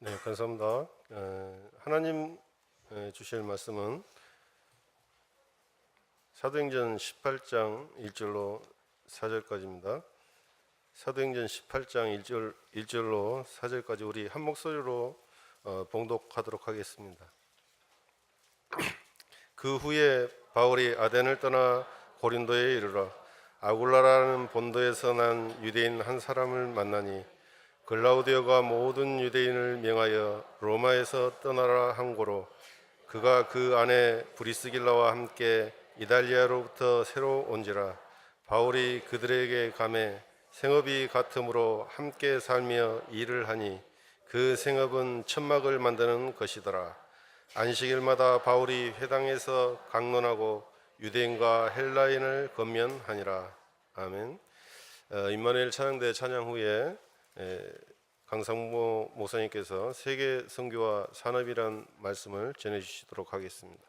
네, 감사합니다. 하나님 주실 말씀은 사도행전 18장 1절로 4절까지입니다. 사도행전 18장 1절로 4절까지 우리 한 목소리로 봉독하도록 하겠습니다. 그 후에 바울이 아덴을 떠나 고린도에 이르러 아굴라라는 본도에서 난 유대인 한 사람을 만나니 글라우디오가 모든 유대인을 명하여 로마에서 떠나라 한 고로 그가 그 아내 브리스길라와 함께 이달리아로부터 새로 온지라. 바울이 그들에게 감해 생업이 같으므로 함께 살며 일을 하니 그 생업은 천막을 만드는 것이더라. 안식일마다 바울이 회당에서 강론하고 유대인과 헬라인을 건면하니라. 아멘. 임마누엘 찬양대 찬양 후에 강상모 목사님께서 세계 선교와 산업이란 말씀을 전해주시도록 하겠습니다.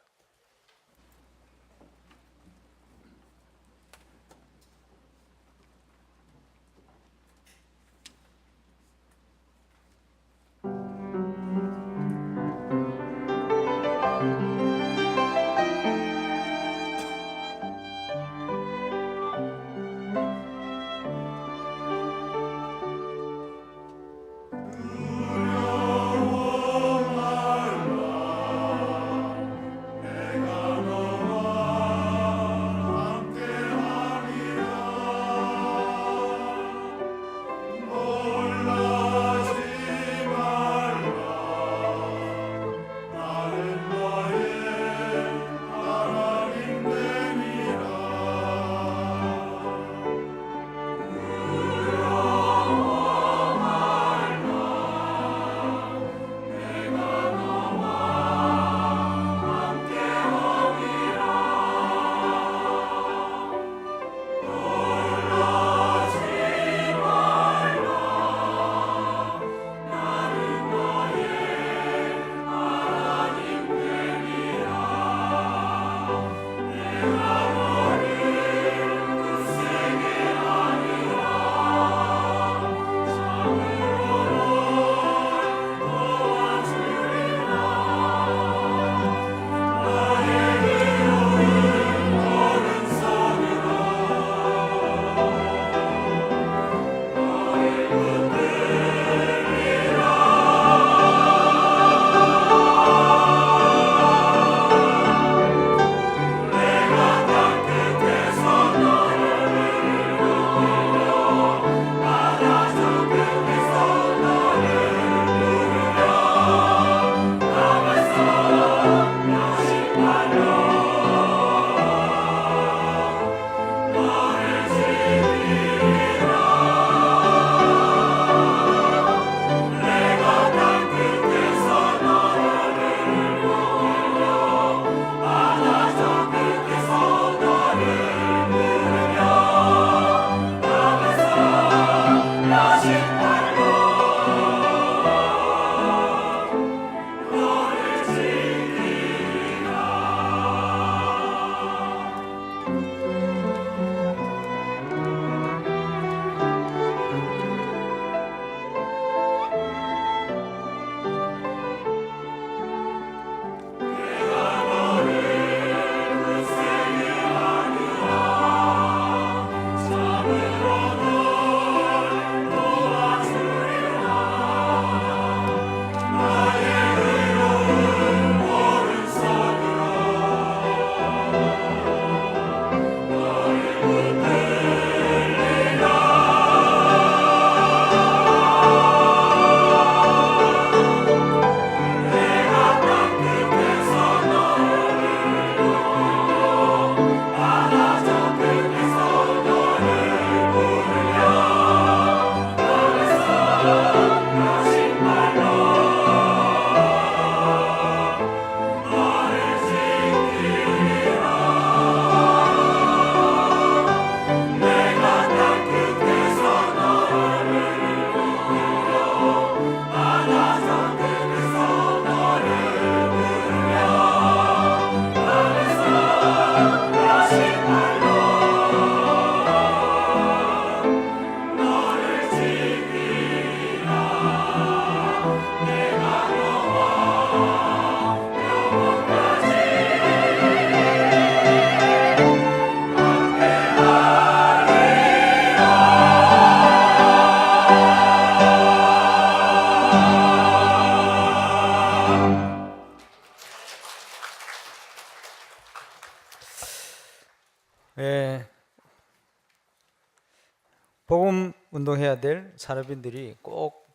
운동해야 될 산업인들이 꼭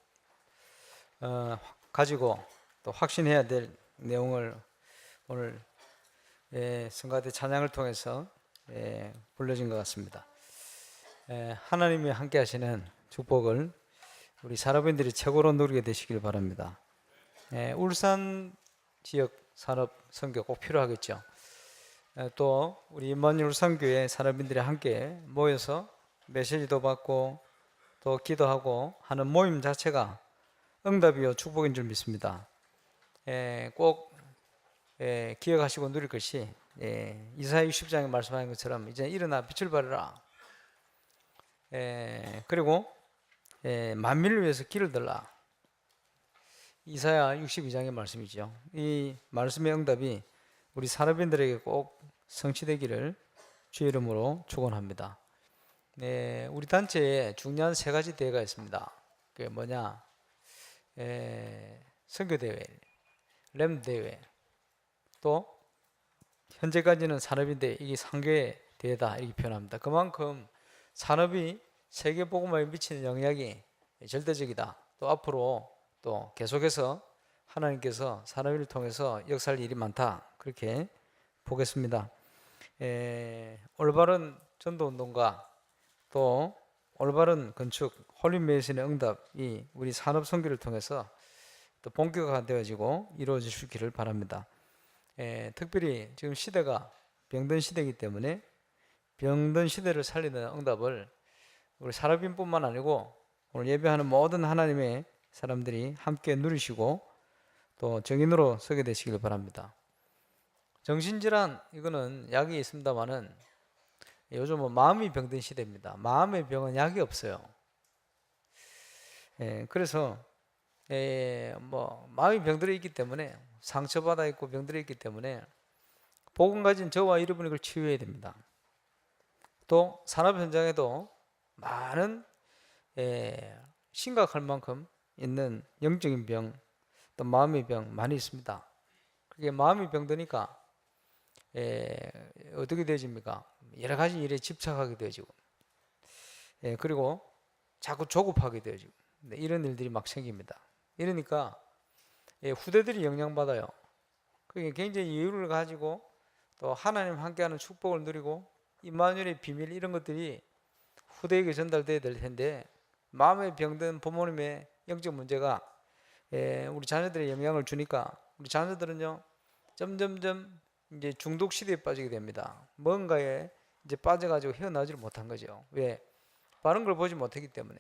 가지고 또 확신해야 될 내용을 오늘 성가대 찬양을 통해서 불러진 것 같습니다. 하나님이 함께 하시는 축복을 우리 산업인들이 최고로 누리게 되시길 바랍니다. 울산 지역 산업 선교 꼭 필요하겠죠. 또 우리 임마누엘 울산교회 산업인들이 함께 모여서 메시지도 받고 또 기도하고 하는 모임 자체가 응답이요 축복인 줄 믿습니다. 꼭 기억하시고 누릴 것이 이사야 60장에 말씀하신 것처럼 이제 일어나 빛을 발하라. 그리고 만민을 위해서 길을 들라. 이사야 62장의 말씀이죠. 이 말씀의 응답이 우리 산업인들에게 꼭 성취되기를 주의 이름으로 축원합니다. 우리 단체에 중요한 3가지 대회가 있습니다. 그게 뭐냐? 선교대회, 램대회, 또 현재까지는 산업인데 이게 상교의 대회다 이렇게 표현합니다. 그만큼 산업이 세계복음화에 미치는 영향이 절대적이다. 또 앞으로 또 계속해서 하나님께서 산업인을 통해서 역사할 일이 많다 그렇게 보겠습니다. 올바른 전도운동과 또 올바른 건축, 홀리메이슨의 응답이 우리 산업 선교를 통해서 또 본격화되어지고 이루어지기를 바랍니다. 특별히 지금 시대가 병든 시대이기 때문에 병든 시대를 살리는 응답을 우리 산업인뿐만 아니고 오늘 예배하는 모든 하나님의 사람들이 함께 누리시고 또 정인으로 서게 되시길 바랍니다. 정신질환 이거는 약이 있습니다만은 요즘은 마음이 병든 시대입니다. 마음의 병은 약이 없어요. 그래서 마음이 병들어 있기 때문에 상처받아 있고 병들어 있기 때문에 복음 가진 저와 여러분이 그걸 치유해야 됩니다. 또 산업 현장에도 많은 심각할 만큼 있는 영적인 병, 또 마음의 병 많이 있습니다. 그게 마음이 병드니까 어떻게 되어집니까? 여러 가지 일에 집착하게 되어지고, 그리고 자꾸 조급하게 되어지고, 이런 일들이 막 생깁니다. 이러니까 후대들이 영향받아요. 그게 굉장히 여유를 가지고 또 하나님 함께하는 축복을 누리고 임마누엘의 비밀 이런 것들이 후대에게 전달돼야 될 텐데 마음에 병든 부모님의 영적 문제가 우리 자녀들의 영향을 주니까 우리 자녀들은요 점점점 이제 중독 시대에 빠지게 됩니다. 뭔가에 이제 빠져가지고 헤어나지를 못한 거죠. 왜? 바른 걸 보지 못했기 때문에,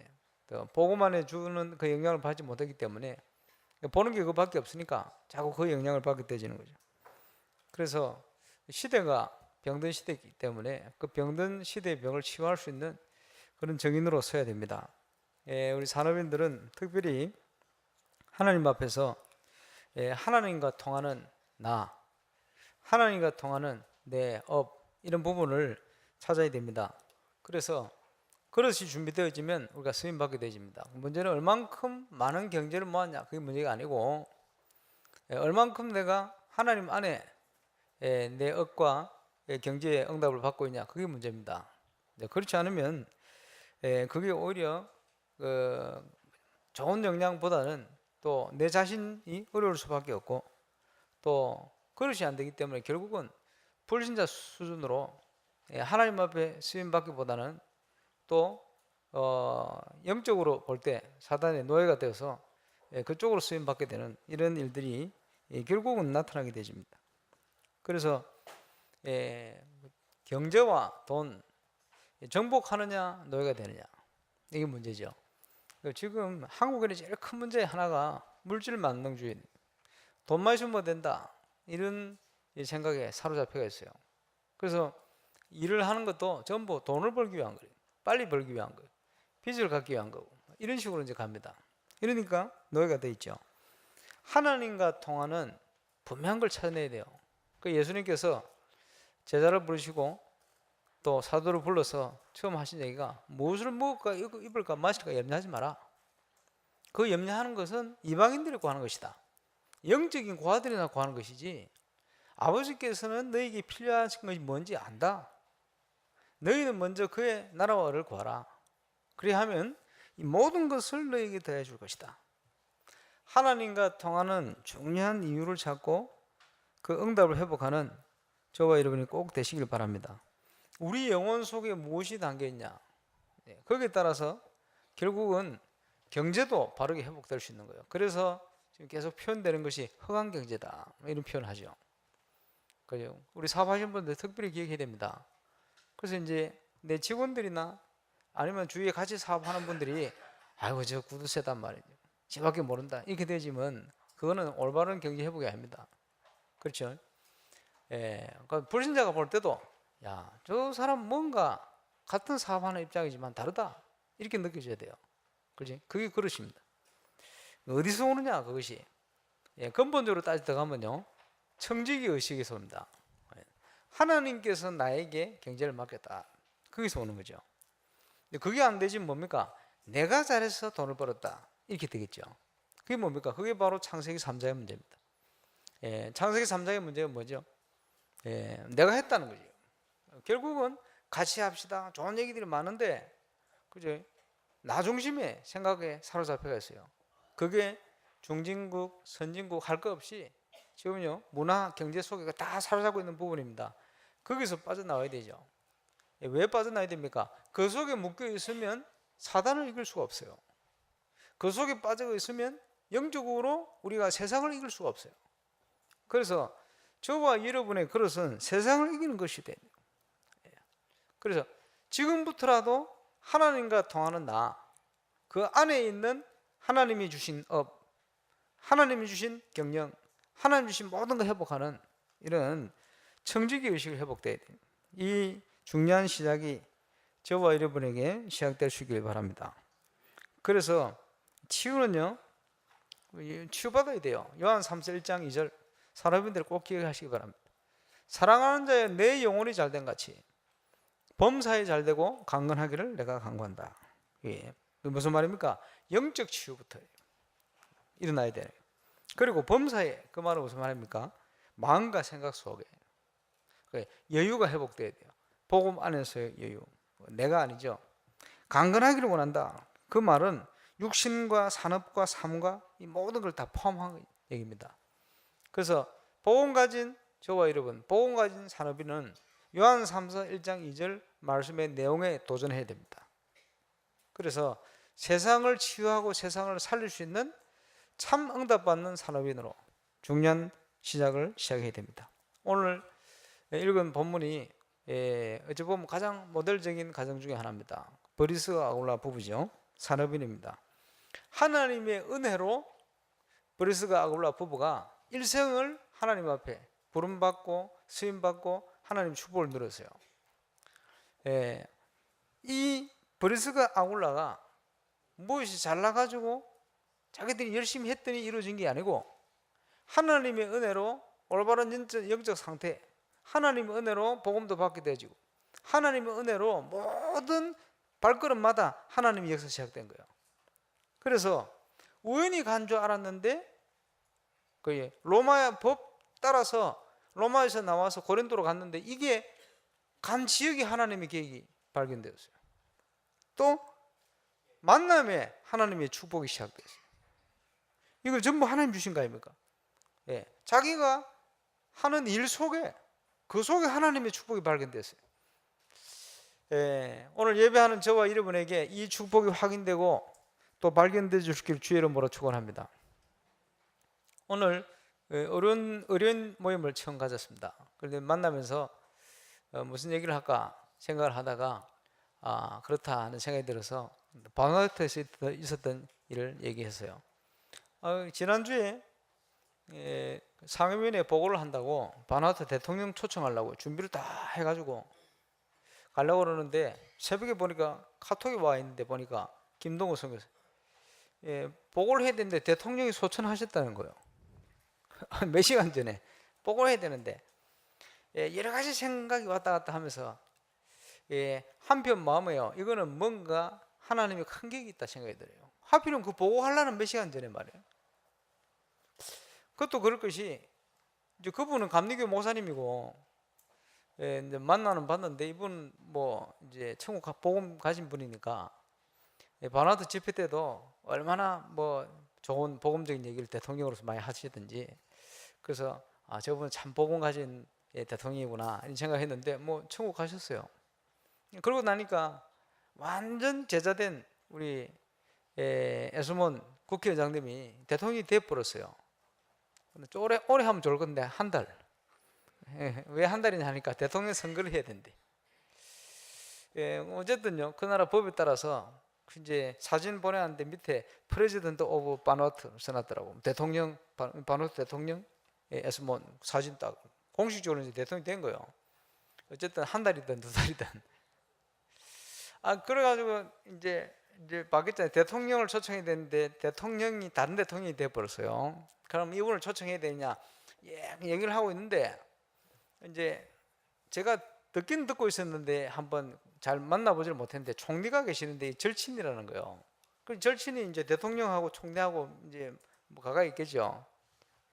또 보고만 주는 그 영향을 받지 못했기 때문에 보는 게 그밖에 없으니까 자꾸 그 영향을 받게 되지는 거죠. 그래서 시대가 병든 시대이기 때문에 그 병든 시대의 병을 치유할 수 있는 그런 정인으로 서야 됩니다. 우리 산업인들은 특별히 하나님 앞에서 하나님과 통하는 나, 하나님과 통하는 내 업 이런 부분을 찾아야 됩니다. 그래서 그릇이 준비되어지면 우리가 쓰임 받게 되집니다. 문제는 얼만큼 많은 경제를 모았냐 그게 문제가 아니고 얼만큼 내가 하나님 안에 내 업과 경제의 응답을 받고 있냐 그게 문제입니다. 그렇지 않으면 그게 오히려 좋은 영향보다는 또 내 자신이 어려울 수밖에 없고 또 그릇이 안 되기 때문에 결국은 불신자 수준으로 하나님 앞에 쓰임 받기보다는 또 영적으로 볼 때 사단의 노예가 되어서 그쪽으로 쓰임 받게 되는 이런 일들이 결국은 나타나게 되집니다. 그래서 경제와 돈 정복하느냐 노예가 되느냐 이게 문제죠. 지금 한국인의 제일 큰 문제 하나가 물질 만능주의, 돈만 있으면 된다 이런 생각에 사로잡혀가 있어요. 그래서 일을 하는 것도 전부 돈을 벌기 위한 거예요. 빨리 벌기 위한 거예요. 빚을 갚기 위한 거고 이런 식으로 이제 갑니다. 이러니까 노예가 돼 있죠. 하나님과 통하는 분명한 걸 찾아내야 돼요. 그 예수님께서 제자를 부르시고 또 사도를 불러서 처음 하신 얘기가 무엇을 먹을까 입을까 마실까 염려하지 마라. 그 염려하는 것은 이방인들이 구하는 것이다. 영적인 고아들이나 구하는 것이지 아버지께서는 너에게 필요한 것이 뭔지 안다. 너희는 먼저 그의 나라와를 구하라. 그리하면 이 모든 것을 너에게 더해 줄 것이다. 하나님과 통하는 중요한 이유를 찾고 그 응답을 회복하는 저와 여러분이 꼭 되시길 바랍니다. 우리 영혼 속에 무엇이 담겨 있냐? 거기에 따라서 결국은 경제도 바르게 회복될 수 있는 거예요. 그래서 지금 계속 표현되는 것이 허강 경제다, 이런 표현을 하죠. 그죠? 우리 사업하시는 분들 특별히 기억해야 됩니다. 그래서 이제 내 직원들이나 아니면 주위에 같이 사업하는 분들이 아이고 저 구두 세단 말이죠, 지밖에 모른다, 이렇게 되지만 그거는 올바른 경제 회복이 아닙니다. 그렇죠? 그러니까 불신자가 볼 때도 야, 저 사람 뭔가 같은 사업하는 입장이지만 다르다, 이렇게 느껴져야 돼요. 그렇지? 그게 그릇입니다. 어디서 오느냐 그것이, 근본적으로 따져 들어가면요, 청지기 의식에서 옵니다. 하나님께서 나에게 경제를 맡겼다, 거기서 오는 거죠. 그게 안 되지 뭡니까? 내가 잘해서 돈을 벌었다, 이렇게 되겠죠. 그게 뭡니까? 그게 바로 창세기 3장의 문제입니다. 창세기 3장의 문제가 뭐죠? 내가 했다는 거죠. 결국은 같이 합시다, 좋은 얘기들이 많은데, 그죠? 나 중심의 생각에 사로잡혀가 있어요. 그게 중진국, 선진국 할 것 없이 지금요, 문화, 경제 속에 다 사로잡고 있는 부분입니다. 거기서 빠져나와야 되죠. 왜 빠져나와야 됩니까? 그 속에 묶여 있으면 사단을 이길 수가 없어요. 그 속에 빠져 있으면 영적으로 우리가 세상을 이길 수가 없어요. 그래서 저와 여러분의 그릇은 세상을 이기는 것이 돼요. 그래서 지금부터라도 하나님과 통하는 나, 그 안에 있는 하나님이 주신 업, 하나님이 주신 경영, 하나님이 주신 모든 걸 회복하는 이런 청지기 의식을 회복돼야 돼요. 이 중요한 시작이 저와 여러분에게 시작될 수 있길 바랍니다. 그래서 치유는요, 치유받아야 돼요. 요한 3서 1장 2절 사람들이 꼭 기억하시기 바랍니다. 사랑하는 자여 내 영혼이 잘된 같이 범사에 잘되고 강건하기를 내가 간구한다. 무슨 말입니까? 영적 치유부터 일어나야 돼요. 그리고 범사에, 그 말은 무슨 말입니까? 마음과 생각 속에 여유가 회복돼야 돼요. 복음 안에서의 여유, 내가 아니죠. 강건하기를 원한다. 그 말은 육신과 산업과 삶과 이 모든 걸 다 포함한 얘기입니다. 그래서 복음 가진 저와 여러분, 복음 가진 산업인은 요한 3서 1장 2절 말씀의 내용에 도전해야 됩니다. 그래서 세상을 치유하고 세상을 살릴 수 있는 참 응답받는 산업인으로 중요한 시작해야 됩니다. 오늘 읽은 본문이 어찌 보면 가장 모델적인 가정 중에 하나입니다. 브리스와 아굴라 부부죠. 산업인입니다. 하나님의 은혜로 브리스가 아굴라 부부가 일생을 하나님 앞에 부름받고 쓰임받고 하나님 축복을 누렸어요. 이 브리스가 아굴라가 무엇이 잘나가지고 자기들이 열심히 했더니 이루어진 게 아니고 하나님의 은혜로 올바른 영적 상태, 하나님의 은혜로 복음도 받게 되어지고 하나님의 은혜로 모든 발걸음마다 하나님의 역사 시작된 거예요. 그래서 우연히 간 줄 알았는데 그 로마 법 따라서 로마에서 나와서 고린도로 갔는데 이게 간 지역에 하나님의 계획이 발견되었어요. 또 만남에 하나님의 축복이 시작됐어요. 이걸 전부 하나님 주신 거 아닙니까? 자기가 하는 일 속에 그 속에 하나님의 축복이 발견됐어요. 오늘 예배하는 저와 여러분에게 이 축복이 확인되고 또 발견되어 주시길 주의 이름으로 축원합니다. 오늘 어려운 모임을 처음 가졌습니다. 그런데 만나면서 무슨 얘기를 할까 생각을 하다가 그렇다 하는 생각이 들어서 바누아투에서 있었던 일을 얘기했어요. 지난주에 상임위원회 보고를 한다고 바누아투 대통령 초청하려고 준비를 다 해가지고 가려고 그러는데 새벽에 보니까 카톡이 와 있는데 보니까 김동호 선교사 보고를 해야 되는데 대통령이 소천하셨다는 거예요. 몇 시간 전에 보고를 해야 되는데 여러 가지 생각이 왔다 갔다 하면서 한편 마음에요, 이거는 뭔가 하나님의 큰 계획이 있다 생각이 들어요. 하필은 그 보고하려는 몇 시간 전에 말이에요. 그것도 그럴 것이 이제 그분은 감리교 목사님이고 이제 만나는 봤는데 이분 뭐 이제 천국 복음 가진 분이니까 바누아투 집회 때도 얼마나 뭐 좋은 복음적인 얘기를 대통령으로서 많이 하시든지, 그래서 저분은 참 복음 가진 대통령이구나 이런 생각했는데 뭐 천국 가셨어요. 그러고 나니까 완전 제자된 우리 에스몬 국회의장님이 대통령이 돼버렸어요. 근데 좀 오래 하면 좋을 건데 한 달. 왜 한 달이냐 하니까 대통령 선거를 해야 된대. 어쨌든요, 그 나라 법에 따라서 이제 사진 보내는데 밑에 프레지던트 오브 바누아투 써놨더라고. 대통령 바누아투 대통령 에스몬 사진 딱 공식적으로 이제 대통령이 된 거예요. 어쨌든 한 달이든 두 달이든. 그래가지고 이제 바뀌었잖아요. 대통령을 초청해야 되는데 대통령이 다른 대통령이 돼버렸어요. 그럼 이분을 초청해야 되냐 얘기를 하고 있는데, 이제 제가 듣긴 듣고 있었는데 한번 잘 만나보지를 못했는데 총리가 계시는데 절친이라는 거예요. 그 절친이 이제 대통령하고 총리하고 이제 뭐 가까이 있겠죠.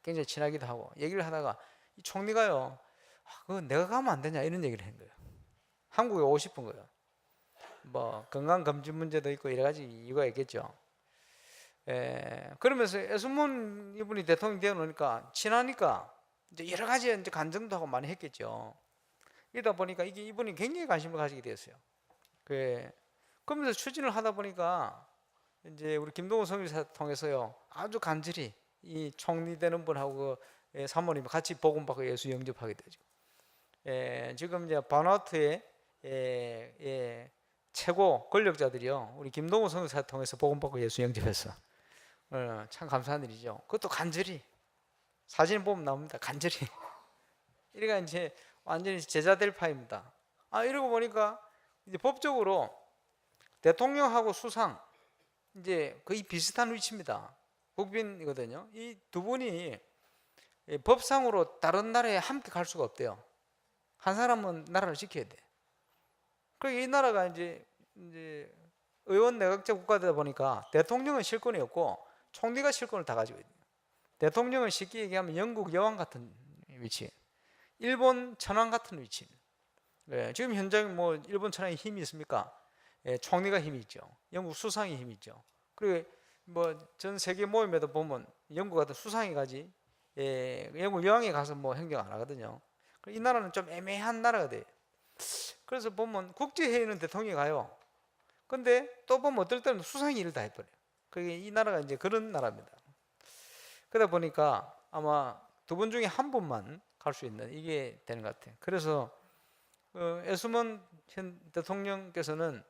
굉장히 친하기도 하고 얘기를 하다가 이 총리가요, 그거 내가 가면 안 되냐 이런 얘기를 한 거예요. 한국에 오고 싶은 거예요. 뭐 건강 검진 문제도 있고 여러 가지 이유가 있겠죠. 그러면서 에스몬 이분이 대통령 되어 놓으니까 친하니까 이제 여러 가지 이제 간증도 하고 많이 했겠죠. 이러다 보니까 이게 이분이 굉장히 관심을 가지게 되었어요. 그러면서 추진을 하다 보니까 이제 우리 김동호 선교사 통해서요, 아주 간절히 이 총리 되는 분하고 사모님 같이 복음받고 예수 영접하게 되죠. 지금 이제 바누아투의 최고 권력자들이요, 우리 김동호 선교사 통해서 복음받고 예수 영접했어. 참 감사한 일이죠. 그것도 간절히, 사진 보면 나옵니다. 간절히. 이래가 이제 완전히 제자될 파입니다. 이러고 보니까 이제 법적으로 대통령하고 수상 이제 거의 비슷한 위치입니다. 국빈이거든요. 이 두 분이 법상으로 다른 나라에 함께 갈 수가 없대요. 한 사람은 나라를 지켜야 돼. 그리고 이 나라가 이제 의원 내각제 국가다 보니까 대통령은 실권이 없고 총리가 실권을 다 가지고 있어요. 대통령은 쉽게 얘기하면 영국 여왕 같은 위치, 일본 천황 같은 위치. 지금 현재 뭐 일본 천황이 힘이 있습니까? 총리가 힘이 있죠. 영국 수상이 힘이 있죠. 그리고 뭐 전 세계 모임에도 보면 영국 같은 수상이 가지, 영국 여왕이 가서 뭐 행정 안 하거든요. 이 나라는 좀 애매한 나라가 돼. 그래서 보면 국제회의는 대통령이 가요. 근데 또 보면 어떨 때는 수상이 일을 다 해버려요. 그게 이 나라가 이제 그런 나라입니다. 그러다 보니까 아마 두 분 중에 한 분만 갈 수 있는 이게 되는 것 같아요. 그래서 에스몬 현 대통령께서는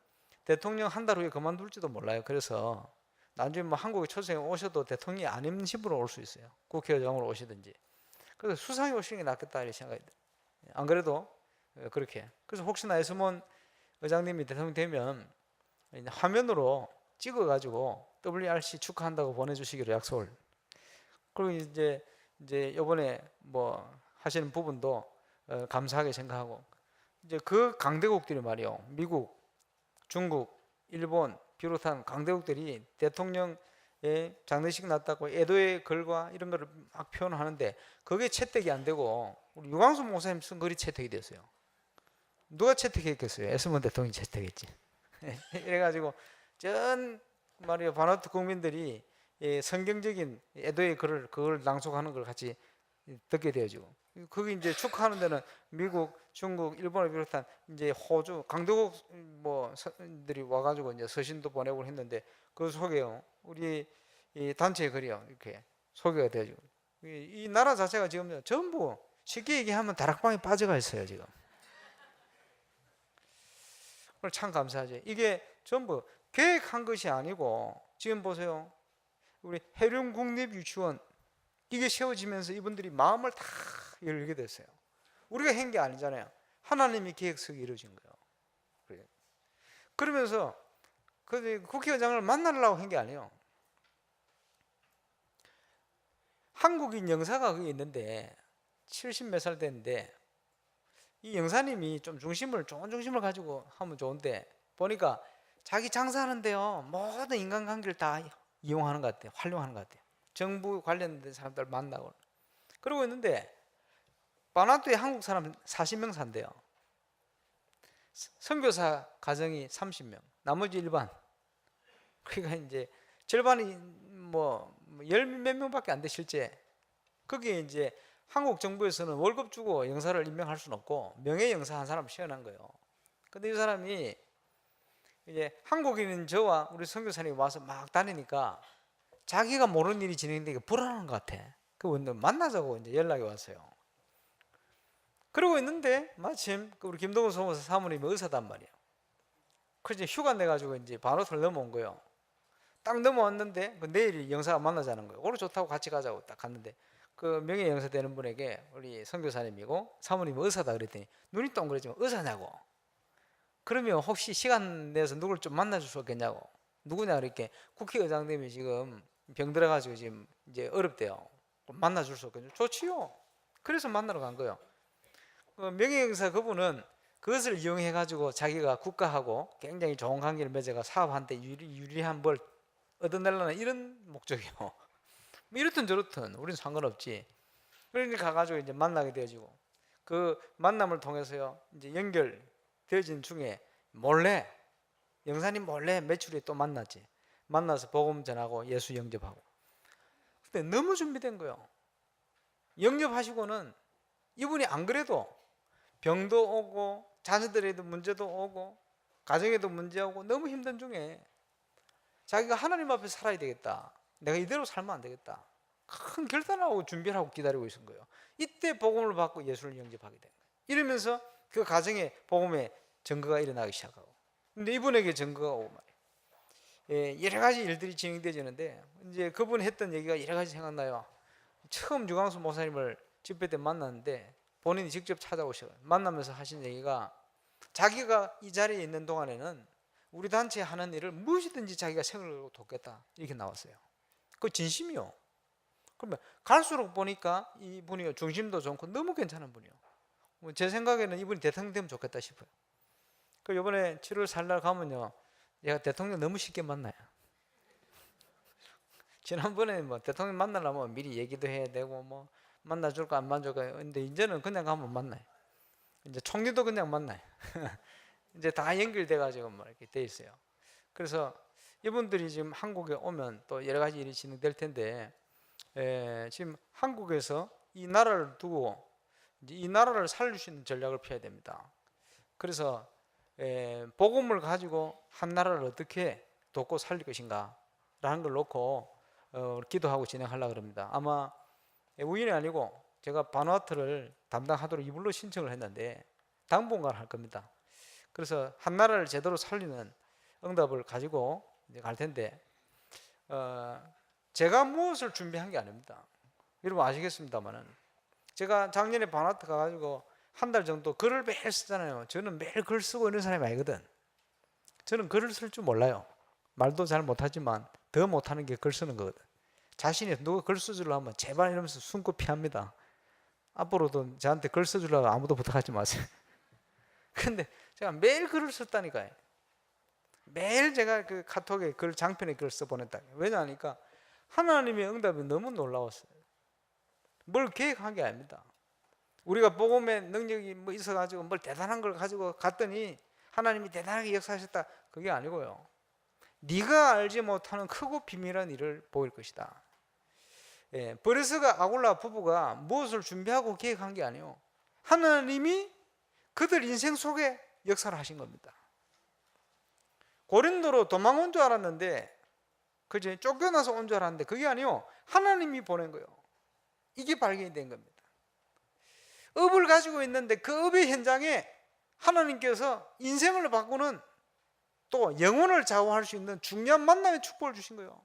대통령 한 달 후에 그만둘지도 몰라요. 그래서 나중에 뭐 한국에 초청에 오셔도 대통령이 아닌 신분으로 올 수 있어요. 국회의장으로 오시든지. 그래서 수상이 오시는 게 낫겠다 이런 생각이 들어요. 안 그래도 그렇게. 그래서 혹시나 에스몬 의장님이 대통령 되면 화면으로 찍어가지고 WRC 축하한다고 보내주시기로 약속을. 그리고 이제 이번에 뭐 하시는 부분도 감사하게 생각하고, 이제 그 강대국들이 말이요, 미국, 중국, 일본 비롯한 강대국들이 대통령의 장례식 났다고 애도의 글과 이런 거를 막 표현하는데 그게 채택이 안 되고 우리 유광수 목사님 쓴 글이 채택이 됐어요. 누가 채택했겠어요? 에스몬 대통령이 채택했지. 이래가지고 전 말이요, 바누아투 국민들이 성경적인 애도의 글을 그걸 낭송하는 걸 같이 듣게 되어지고, 그게 이제 축하하는 데는 미국, 중국, 일본을 비롯한 이제 호주 강대국 뭐 들이 와가지고 이제 서신도 보내고 했는데 그 속에요, 우리 이 단체의 글이요 이렇게 소개가 되어지고, 이 나라 자체가 지금 전부 쉽게 얘기하면 다락방에 빠져가 있어요 지금. 참 감사하죠. 이게 전부 계획한 것이 아니고 지금 보세요, 우리 해룡국립유치원 이게 세워지면서 이분들이 마음을 다 열게 됐어요. 우리가 한 게 아니잖아요. 하나님이 계획 속에 이루어진 거예요. 그러면서 그 국회의장을 만나려고 한 게 아니에요. 한국인 영사가 거기 있는데 70 몇 살 됐는데 이 영사님이 좀 좋은 중심을 가지고 하면 좋은데 보니까 자기 장사하는데요 모든 인간관계를 다 이용하는 것 같아요. 활용하는 것 같아요. 정부 관련된 사람들 만나고 그러고 있는데 바누아투에 한국 사람 40명 산대요. 선교사 가정이 30명, 나머지 일반. 그러니까 이제 절반이 뭐 열 몇 명밖에 안 돼 실제. 거기에 이제 한국 정부에서는 월급 주고 영사를 임명할 수는 없고 명예 영사 한 사람 시원한 거예요. 근데 이 사람이 이제 한국인인 저와 우리 선교사님이 와서 막 다니니까 자기가 모르는 일이 진행되니까 불안한 것 같아. 그 만나자고 이제 연락이 왔어요. 그러고 있는데 마침 우리 김동훈 소모사 사모님이 의사단 말이에요. 그래서 휴가 내가지고 이제 반호를 넘어온 거예요. 딱 넘어왔는데 내일 영사가 만나자는 거예요. 오늘 좋다고 같이 가자고 딱 갔는데 그 명예 영사 되는 분에게 우리 선교사님이고 사모님이 의사다 그랬더니 눈이 동그래지면 의사냐고. 그러면 혹시 시간 내서 누굴 좀 만나줄 수 없겠냐고. 누구냐 그렇게 국회의장님이 지금 병 들어가지고 지금 이제 어렵대요. 만나줄 수 없겠냐. 좋지요. 그래서 만나러 간 거예요. 그 명예영사 그분은 그것을 이용해 가지고 자기가 국가하고 굉장히 좋은 관계를 맺어가 사업한테 유리한 뭘 얻어내려는 이런 목적이요. 뭐 이렇든 저렇든 우리는 상관없지. 그러니까 가가지고 이제 만나게 되어지고 그 만남을 통해서요 이제 연결되어진 중에 몰래 영사님 몰래 매출에 또 만났지. 만나서 복음 전하고 예수 영접하고. 근데 너무 준비된 거예요. 영접하시고는 이분이 안 그래도 병도 오고 자녀들에도 문제도 오고 가정에도 문제 오고 너무 힘든 중에 자기가 하나님 앞에 살아야 되겠다. 내가 이대로 살면 안 되겠다. 큰 결단을 하고 준비를 하고 기다리고 있는 거예요. 이때 복음을 받고 예수를 영접하게 된 거예요. 이러면서 그 가정에 복음의 증거가 일어나기 시작하고. 근데 이분에게 증거가 오고 말이에요. 예, 여러 가지 일들이 진행되지는데 이제 그분이 했던 얘기가 여러 가지 생각나요. 처음 유광수 목사님을 집회 때 만났는데 본인이 직접 찾아오셔 만나면서 하신 얘기가 자기가 이 자리에 있는 동안에는 우리 단체에 하는 일을 무엇이든지 자기가 생을 걸고 돕겠다 이렇게 나왔어요. 그 진심이요. 그러면 갈수록 보니까 이분이 중심도 좋고 너무 괜찮은 분이요. 제 생각에는 이분이 대통령 되면 좋겠다 싶어요. 그 이번에 7월 4일 가면요, 얘가 대통령 너무 쉽게 만나요. 지난번에 뭐 대통령 만나려면 미리 얘기도 해야 되고 뭐 만나줄까 안 만나줄까. 근데 이제는 그냥 가면 만나요. 이제 총리도 그냥 만나요. 이제 다 연결돼가지고 뭐 이렇게 돼 있어요. 그래서 이분들이 지금 한국에 오면 또 여러 가지 일이 진행될 텐데, 지금 한국에서 이 나라를 두고 이제 이 나라를 살릴 수 있는 전략을 펴야 됩니다. 그래서 복음을 가지고 한 나라를 어떻게 돕고 살릴 것인가라는 걸 놓고 기도하고 진행하려고 합니다. 아마 우연이 아니고 제가 바누아투를 담당하도록 이불로 신청을 했는데 당분간 할 겁니다. 그래서 한 나라를 제대로 살리는 응답을 가지고 이제 갈 텐데, 제가 무엇을 준비한 게 아닙니다. 여러분 아시겠습니다만은 제가 작년에 바누아투 가가지고 한 달 정도 글을 매일 쓰잖아요. 저는 매일 글 쓰고 있는 사람이 아니거든. 저는 글을 쓸 줄 몰라요. 말도 잘 못하지만 더 못하는 게 글 쓰는 거거든. 자신이 누가 글 써주려고 하면 제발 이러면서 숨고 피합니다. 앞으로도 저한테 글 써주려고 아무도 부탁하지 마세요. 근데 제가 매일 글을 썼다니까요. 매일 제가 그 카톡에 글, 장편에 글을 써보냈다. 왜냐하니까 하나님의 응답이 너무 놀라웠어요. 뭘 계획한 게 아닙니다. 우리가 복음의 능력이 뭐 있어가지고 뭘 대단한 걸 가지고 갔더니 하나님이 대단하게 역사하셨다. 그게 아니고요. 네가 알지 못하는 크고 비밀한 일을 보일 것이다. 버르스가 아굴라 부부가 무엇을 준비하고 계획한 게 아니에요. 하나님이 그들 인생 속에 역사를 하신 겁니다. 고린도로 도망온 줄 알았는데, 그제 쫓겨나서 온 줄 알았는데 그게 아니에요. 하나님이 보낸 거예요. 이게 발견이 된 겁니다. 업을 가지고 있는데 그 업의 현장에 하나님께서 인생을 바꾸는 또 영혼을 좌우할 수 있는 중요한 만남의 축복을 주신 거예요.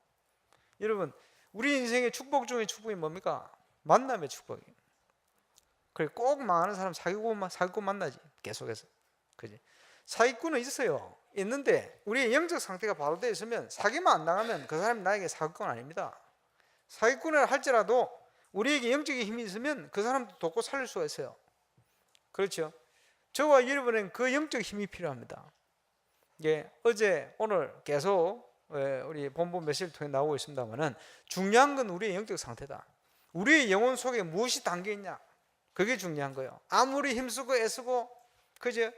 여러분, 우리 인생의 축복 중에 축복이 뭡니까? 만남의 축복이에요. 그래, 꼭 망하는 사람 사귀고 만나지 계속해서. 그지? 사기꾼은 있어요. 있는데 우리의 영적 상태가 바로 되어 있으면 사기만 안 당하면 그 사람이 나에게 사기꾼 아닙니다. 사기꾼을 할지라도 우리에게 영적인 힘이 있으면 그 사람도 돕고 살릴 수가 있어요. 그렇죠? 저와 여러분은 그 영적 힘이 필요합니다. 어제 오늘 계속 우리 본부 메시지를 통해 나오고 있습니다만은 중요한 건 우리의 영적 상태다. 우리의 영혼 속에 무엇이 담겨 있냐, 그게 중요한 거예요. 아무리 힘쓰고 애쓰고 그죠?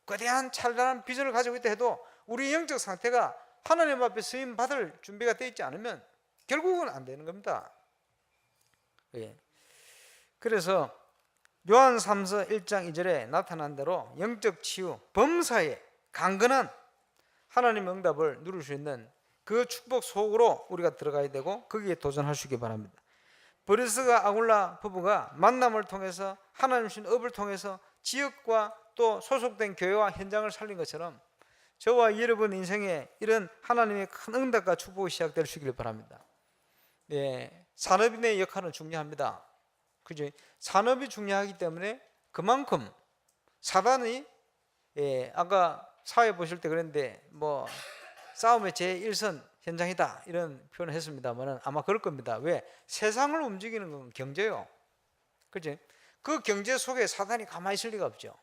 거대한 찬란한 비전을 가지고 있다 해도 우리의 영적 상태가 하나님 앞에 쓰임 받을 준비가 되어 있지 않으면 결국은 안 되는 겁니다. 예. 그래서 요한 3서 1장 2절에 나타난 대로 영적 치유, 범사에 강건한 하나님의 응답을 누릴 수 있는 그 축복 속으로 우리가 들어가야 되고 거기에 도전하시기 바랍니다. 브리스가 아굴라 부부가 만남을 통해서 하나님 주신 업을 통해서 지역과 또 소속된 교회와 현장을 살린 것처럼 저와 여러분 인생에 이런 하나님의 큰 응답과 축복이 시작될 수 있기를 바랍니다. 예, 산업인의 역할은 중요합니다. 그죠? 산업이 중요하기 때문에 그만큼 사단이 아까 사회 보실 때 그랬는데 뭐 싸움의 제1선 현장이다 이런 표현을 했습니다만 아마 그럴 겁니다. 왜? 세상을 움직이는 건 경제요. 그죠? 그 경제 속에 사단이 가만히 있을 리가 없죠.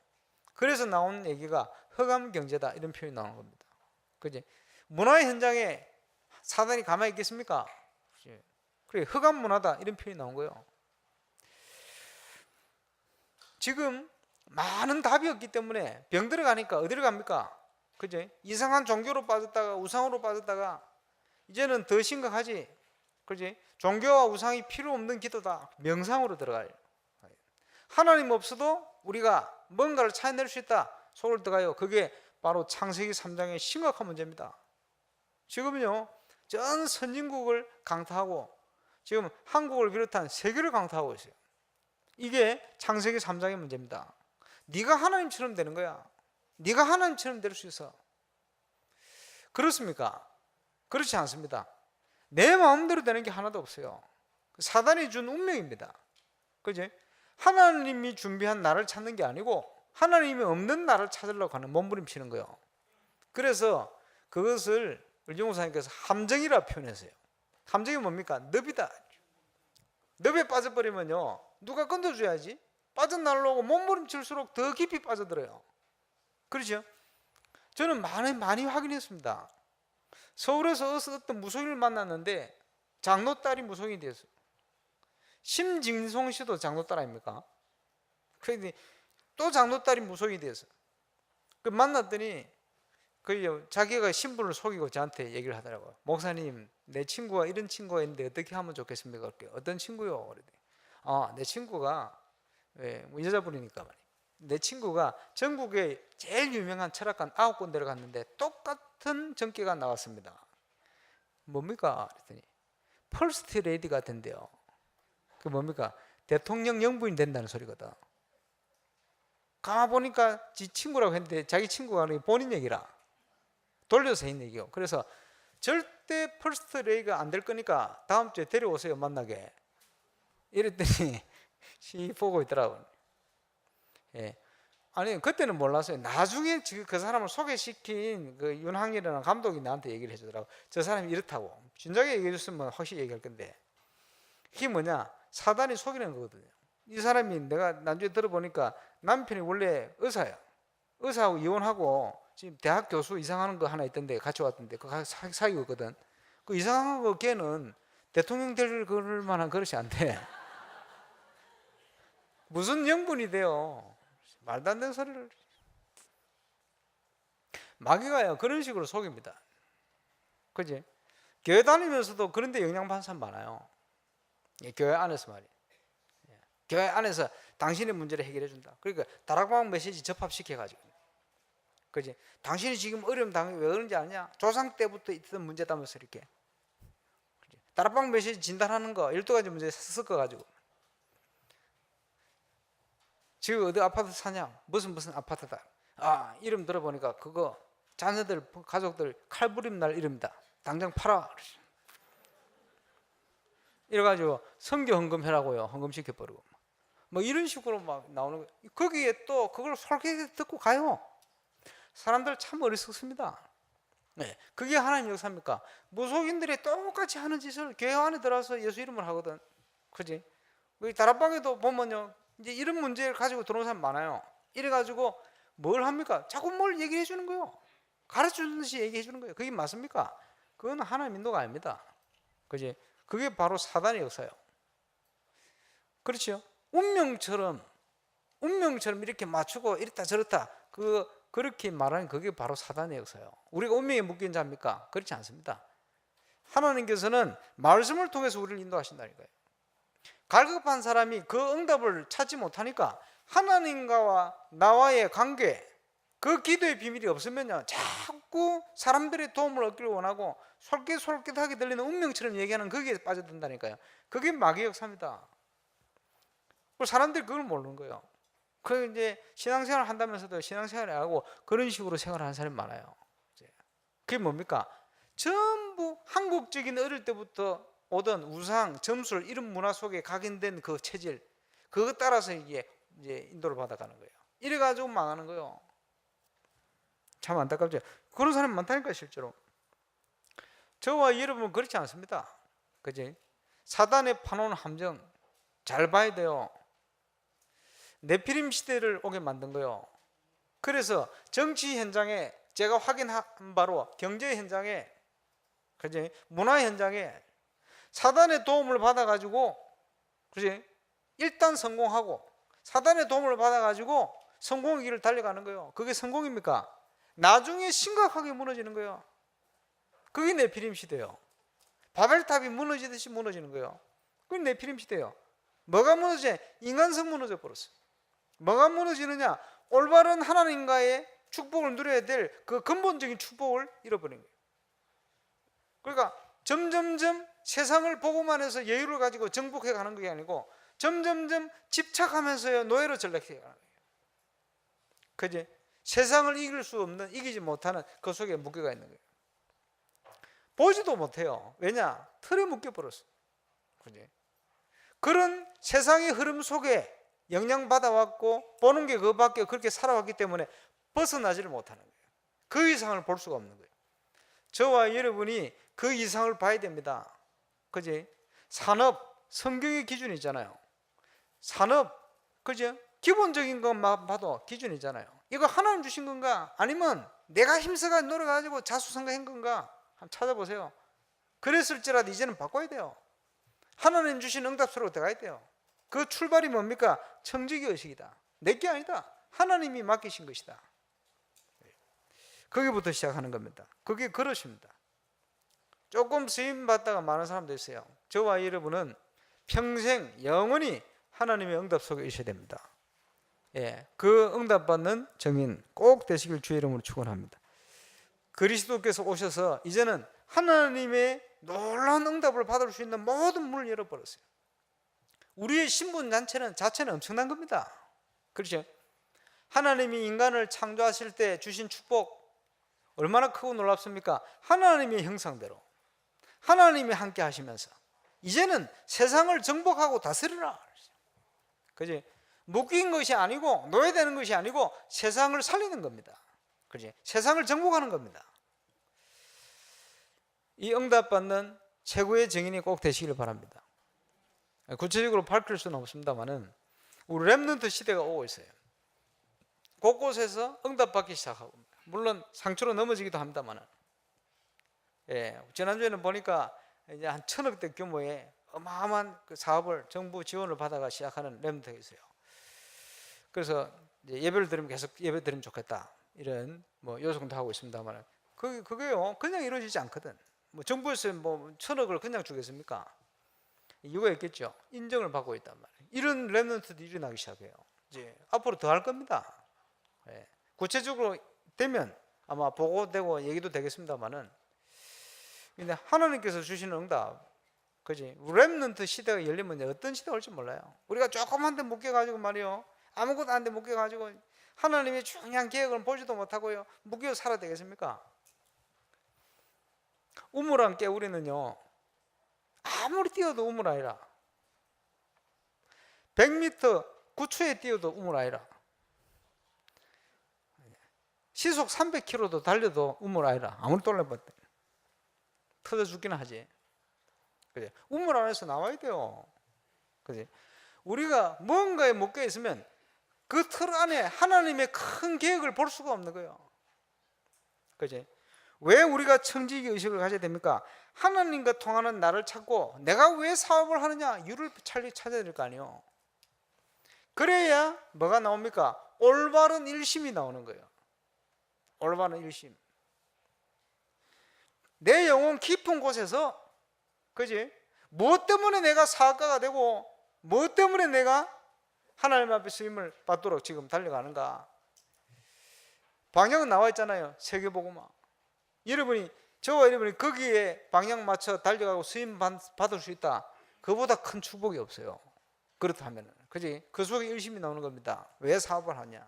그래서 나온 얘기가 흑암 경제다 이런 표현이 나오는 겁니다. 그죠? 문화의 현장에 사단이 가만히 있겠습니까? 그래, 흑암 문화다 이런 표현이 나온 거예요. 지금 많은 답이 없기 때문에 병 들어가니까 어디로 갑니까? 그죠? 이상한 종교로 빠졌다가 우상으로 빠졌다가 이제는 더 심각하지. 그지? 종교와 우상이 필요 없는 기도다. 명상으로 들어가요. 하나님 없어도 우리가 뭔가를 찾아낼 수 있다. 속을 들어가요. 그게 바로 창세기 3장의 심각한 문제입니다. 지금은요, 전 선진국을 강타하고 지금 한국을 비롯한 세계를 강타하고 있어요. 이게 창세기 3장의 문제입니다. 네가 하나님처럼 되는 거야. 네가 하나님처럼 될 수 있어. 그렇습니까? 그렇지 않습니다. 내 마음대로 되는 게 하나도 없어요. 사단이 준 운명입니다. 그지? 하나님이 준비한 나를 찾는 게 아니고 하나님이 없는 나를 찾으려고 하는 몸부림치는 거예요. 그래서 그것을 을정 목사님께서 함정이라 표현했어요. 함정이 뭡니까? 늪이다. 늪에 빠져버리면요, 누가 건져줘야지. 빠져나오려고 몸부림칠수록 더 깊이 빠져들어요. 그렇죠? 저는 많이 확인했습니다. 서울에서 어떤 무속인을 만났는데 장로딸이 무속인이 됐어요. 심진송 씨도 장로딸 아닙니까? 그런데 또 장로딸이 무속인이 됐어요. 그 만났더니 자기가 신분을 속이고 저한테 얘기를 하더라고요. 목사님, 내 친구가 이런 친구가 있는데 어떻게 하면 좋겠습니까? 어떤 친구요? 그랬더니 내 친구가 여자분이니까 말이에요. 내 친구가 전국에 제일 유명한 철학관 9군데를 갔는데 똑같은 전기가 나왔습니다. 뭡니까? 그랬더니 퍼스트 레이디 같은데요. 그 뭡니까? 대통령 영부인 된다는 소리거든. 가보니까 지 친구라고 했는데 자기 친구가 본인 얘기라 돌려서 했는 얘기요. 그래서 절대 퍼스트 레이디가 안 될 거니까 다음 주에 데려오세요, 만나게. 이랬더니 보고 있더라고요. 예. 아니 그때는 몰랐어요. 나중에 그 사람을 소개시킨 그 윤항일이라는 감독이 나한테 얘기를 해주더라고. 저 사람이 이렇다고. 진작에 얘기해 줬으면 확실히 얘기할 건데 이게 뭐냐? 사단이 속이는 거거든요. 이 사람이 내가 나중에 들어보니까 남편이 원래 의사야. 의사하고 이혼하고 지금 대학 교수 이상하는 거 하나 있던데 같이 왔던데 그거 사귀고 있거든. 그 이상한 거 걔는 대통령 될 만한 그릇이 안 돼. 무슨 영분이 돼요? 말도 안 되는 소리를. 마귀가요 그런 식으로 속입니다. 그지? 교회 다니면서도 그런 데 영향받는 사람 많아요. 교회 안에서 말이에요. 교회 안에서 당신의 문제를 해결해 준다. 그러니까 다락방 메시지 접합시켜가지고, 그지? 당신이 지금 어려움 당해 왜 그런지 아냐? 조상 때부터 있던 문제다면서 이렇게. 다락방 메시지 진단하는 거 12가지 문제 섞어가지고. 지금 어디 아파트 사냐? 무슨 아파트다. 이름 들어보니까 그거 자녀들 가족들 칼부림 날 이름이다. 당장 팔아. 이래가지고 선교 헌금해라고요. 헌금시켜버리고 뭐 이런 식으로 막 나오는 거예요. 거기에 또 그걸 솔직히 듣고 가요. 사람들 참 어리석습니다. 네, 그게 하나님 역사입니까? 무속인들이 똑같이 하는 짓을 교회 안에 들어와서 예수 이름을 하거든. 그지? 우리 다락방에도 보면요, 이제 이런 문제를 가지고 들어오는 사람 많아요. 이래가지고 뭘 합니까? 자꾸 뭘 얘기해 주는 거예요. 가르쳐주는 듯이 얘기해 주는 거예요. 그게 맞습니까? 그건 하나님 인도가 아닙니다. 그지? 그게 바로 사단의 역사예요. 그렇죠? 운명처럼 이렇게 맞추고 이렇다 저렇다 그 그렇게 말하는 그게 바로 사단의 역사예요. 우리가 운명에 묶인 자입니까? 그렇지 않습니다. 하나님께서는 말씀을 통해서 우리를 인도하신다니까요. 갈급한 사람이 그 응답을 찾지 못하니까 하나님과 나와의 관계, 그 기도의 비밀이 없으면요, 자꾸 사람들의 도움을 얻기를 원하고 솔깃솔깃하게 들리는 운명처럼 얘기하는 거기에 빠져든다니까요. 그게 마귀의 역사입니다. 사람들이 그걸 모르는 거예요. 그 이제 신앙생활 한다면서도 신앙생활을 하고 그런 식으로 생활하는 사람이 많아요. 그게 뭡니까? 전부 한국적인 어릴 때부터 오던 우상, 점술 이런 문화 속에 각인된 그 체질, 그거 따라서 이제 인도를 받아가는 거예요. 이래가지고 망하는 거예요. 참 안타깝죠. 그런 사람이 많다니까 실제로. 저와 여러분은 그렇지 않습니다. 그지? 사단의 파놓은 함정 잘 봐야 돼요. 네피림 시대를 오게 만든 거예요. 그래서 정치 현장에 제가 확인한 바로 경제 현장에, 그지? 문화 현장에 사단의 도움을 받아가지고, 그지? 일단 성공하고 사단의 도움을 받아가지고 성공의 길을 달려가는 거예요. 그게 성공입니까? 나중에 심각하게 무너지는 거예요. 그게 네피림 시대예요. 바벨탑이 무너지듯이 무너지는 거예요. 그게 네피림 시대예요. 뭐가 무너져? 인간성 무너져 버렸어요. 뭐가 무너지느냐? 올바른 하나님과의 축복을 누려야 될 그 근본적인 축복을 잃어버린 거예요. 그러니까 점점점 세상을 보고만 해서 여유를 가지고 정복해 가는 게 아니고 점점점 집착하면서 노예로 전락해 가는 거예요. 그지? 세상을 이길 수 없는, 이기지 못하는 그 속에 묶여가 있는 거예요. 보지도 못해요. 왜냐? 틀에 묶여버렸어. 그지? 그런 세상의 흐름 속에 영향받아왔고 보는 게 그거밖에 그렇게 살아왔기 때문에 벗어나지를 못하는 거예요. 그 이상을 볼 수가 없는 거예요. 저와 여러분이 그 이상을 봐야 됩니다. 그지? 산업, 성경의 기준이 있잖아요. 산업, 그죠? 기본적인 것만 봐도 기준이잖아요. 이거 하나님 주신 건가? 아니면 내가 힘써가 노력가지고 자수성가한 건가? 한번 찾아보세요. 그랬을지라도 이제는 바꿔야 돼요. 하나님 주신 응답소로 들어가야 돼요. 그 출발이 뭡니까? 청지기 의식이다. 내게 아니다. 하나님이 맡기신 것이다. 거기부터 시작하는 겁니다. 그게 그릇입니다. 조금 쓰임 받다가 많은 사람도 있어요. 저와 여러분은 평생 영원히 하나님의 응답 속에 있어야 됩니다. 예, 그 응답받는 정인 꼭 되시길 주의 이름으로 축원합니다. 그리스도께서 오셔서 이제는 하나님의 놀라운 응답을 받을 수 있는 모든 문을 열어버렸어요. 우리의 신분 자체는 엄청난 겁니다. 그렇죠? 하나님이 인간을 창조하실 때 주신 축복 얼마나 크고 놀랍습니까? 하나님의 형상대로 하나님이 함께 하시면서 이제는 세상을 정복하고 다스리라. 그지? 묶인 것이 아니고 노예되는 것이 아니고 세상을 살리는 겁니다. 그지? 세상을 정복하는 겁니다. 이 응답받는 최고의 증인이 꼭 되시기를 바랍니다. 구체적으로 밝힐 수는 없습니다만은 우리 렘넌트 시대가 오고 있어요. 곳곳에서 응답받기 시작하고, 물론 상처로 넘어지기도 합니다만은, 예, 지난주에는 보니까 이제 한 1,000억대 규모의 어마어마한 그 사업을 정부 지원을 받아가 시작하는 렘넌트가 있어요. 그래서 이제 예배를 드리면 계속 예배 드리면 좋겠다 이런 뭐 요청도 하고 있습니다만, 그게요 그냥 이루어지지 않거든. 뭐 정부에서 뭐 1,000억을 그냥 주겠습니까? 이유가 있겠죠. 인정을 받고 있단 말이에요. 이런 렘넌트들이 일어나기 시작해요. 이제 앞으로 더 할 겁니다. 예. 구체적으로 되면 아마 보고되고 얘기도 되겠습니다만은, 근데 하나님께서 주시는 응답, 그지? 렘넌트 시대가 열리면 어떤 시대가 올지 몰라요. 우리가 조그만 데 묶여가지고 말이요, 아무것도 안 돼 묶여가지고 하나님의 중요한 계획을 보지도 못하고요 묶여 살아야 되겠습니까? 우물안 깨우리는요 아무리 뛰어도 우물 아니라, 100m 구초에 뛰어도 우물 아니라, 시속 300km도 달려도 우물 아니라, 아무리 돌려봤대 터져 죽기는 하지. 그지? 우물 안에서 나와야 돼요. 그지? 우리가 뭔가에 묶여 있으면 그 틀 안에 하나님의 큰 계획을 볼 수가 없는 거예요. 그지? 왜 우리가 청지기 의식을 가져야 됩니까? 하나님과 통하는 나를 찾고 내가 왜 사업을 하느냐 이유를 찾아야 될 거 아니에요. 그래야 뭐가 나옵니까? 올바른 일심이 나오는 거예요. 올바른 일심. 내 영혼 깊은 곳에서, 그지? 무엇 때문에 내가 사악가가 되고 무엇 때문에 내가 하나님 앞에 쓰임을 받도록 지금 달려가는가? 방향은 나와 있잖아요. 세계복음화. 여러분이, 저와 여러분이 거기에 방향 맞춰 달려가고 쓰임 받을 수 있다. 그보다 큰 축복이 없어요. 그렇다면, 그지? 그 속에 일심이 나오는 겁니다. 왜 사업을 하냐?